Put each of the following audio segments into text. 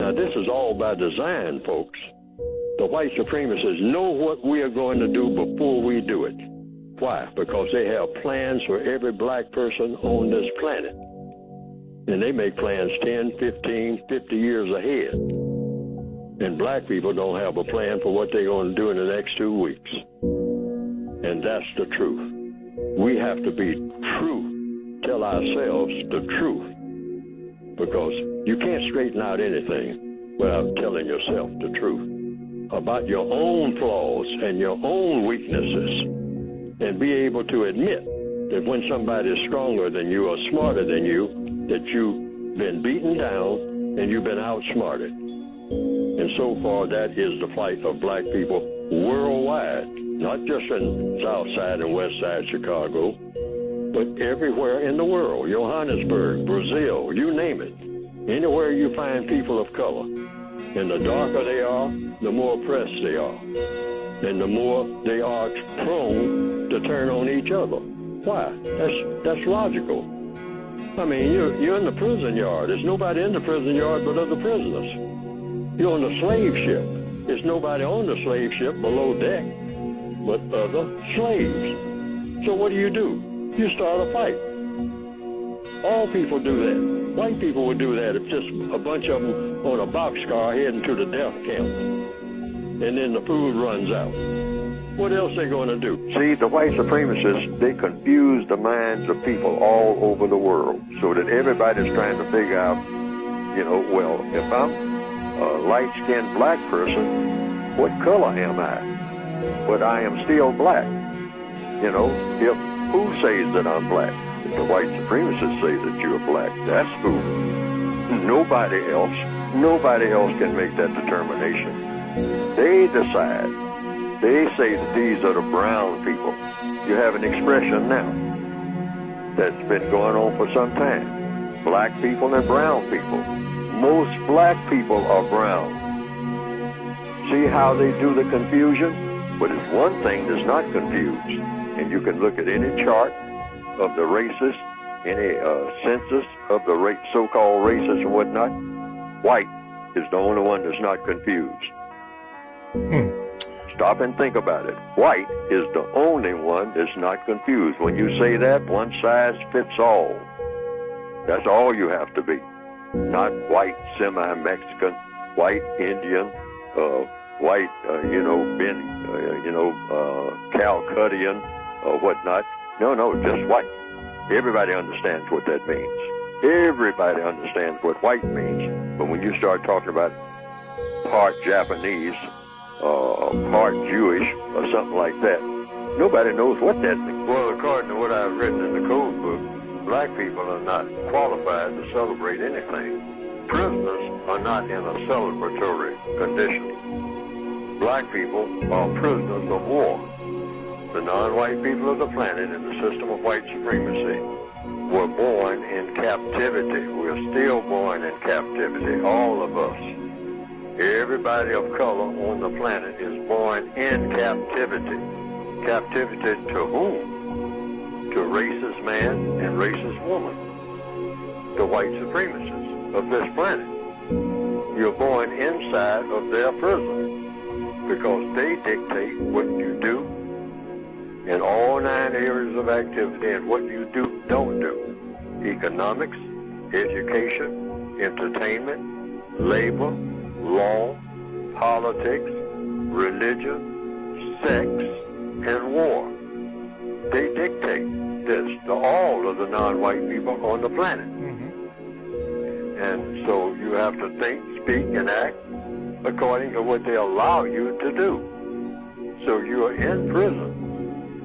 Now, this is all by design, folks. The white supremacists know what we are going to do before we do it. Why? Because they have plans for every black person on this planet. And they make plans 10, 15, 50 years ahead. And black people don't have a plan for what they're going to do in the next 2 weeks. And that's the truth. We have to be true, tell ourselves the truth. Because you can't straighten out anything without telling yourself the truth about your own flaws and your own weaknesses, and be able to admit that when somebody is stronger than you or smarter than you, that you've been beaten down and you've been outsmarted. And so far, that is the fight of black people worldwide, not just in South Side and West Side Chicago, but everywhere in the world. Johannesburg, Brazil, you name it. Anywhere you find people of color. And the darker they are, the more oppressed they are. And the more they are prone to turn on each other. Why? That's logical. I mean, you're in the prison yard. There's nobody in the prison yard but other prisoners. You're on the slave ship. There's nobody on the slave ship below deck but other slaves. So what do? You start a fight. All people do that. White people would do that if just a bunch of them on a boxcar heading to the death camp. And then the food runs out. What else are they going to do? See, the white supremacists, they confuse the minds of people all over the world so that everybody's trying to figure out, well, if I'm a light-skinned black person, what color am I? But I am still black. If who says that I'm black? If the white supremacists say that you're black, that's who. Nobody else can make that determination. They decide. They say that these are the brown people. You have an expression now that's been going on for some time. Black people and brown people. Most black people are brown. See how they do the confusion? But it's one thing that's not confused. And you can look at any chart of the races, any census of the so-called races and whatnot. White is the only one that's not confused. Stop and think about it. White is the only one that's not confused. When you say that, one size fits all. That's all you have to be. Not white semi-Mexican, white Indian, white, Calcuttian or whatnot. No, just white. Everybody understands what that means. Everybody understands what white means. But when you start talking about part Japanese, part Jewish, or something like that, nobody knows what that means. Well, according to what I've written in the code book, black people are not qualified to celebrate anything. Prisoners are not in a celebratory condition. Black people are prisoners of war. The non-white people of the planet in the system of white supremacy were born in captivity. We're still born in captivity, all of us. Everybody of color on the planet is born in captivity. Captivity to whom? To racist man and racist woman. The white supremacists of this planet. You're born inside of their prison because they dictate what you do in all 9 areas of activity and what you don't do. Economics, education, entertainment, labor, law, politics, religion, sex, and war. They dictate this to all of the non-white people on the planet. And so you have to think, speak, and act according to what they allow you to do. So you're in prison.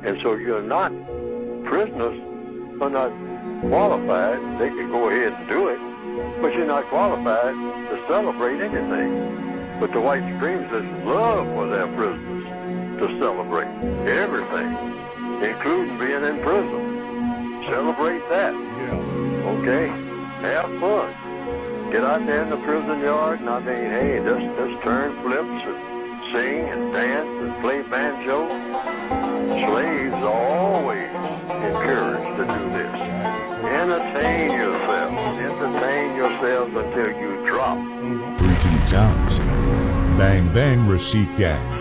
And so you're not, prisoners are not qualified. They can go ahead and do it, but you're not qualified to celebrate anything. But the white supremacists love for their prisoners to celebrate everything, including being in prison. Celebrate that. Yeah. Okay? Have fun. Get out there in the prison yard, and I mean, hey, just turn flips and sing and dance and play banjo. Slaves are always encouraged to do this. Entertain yourself. Entertain yourselves until you drop. Freaky Towns. Bang Bang Receipt Gang.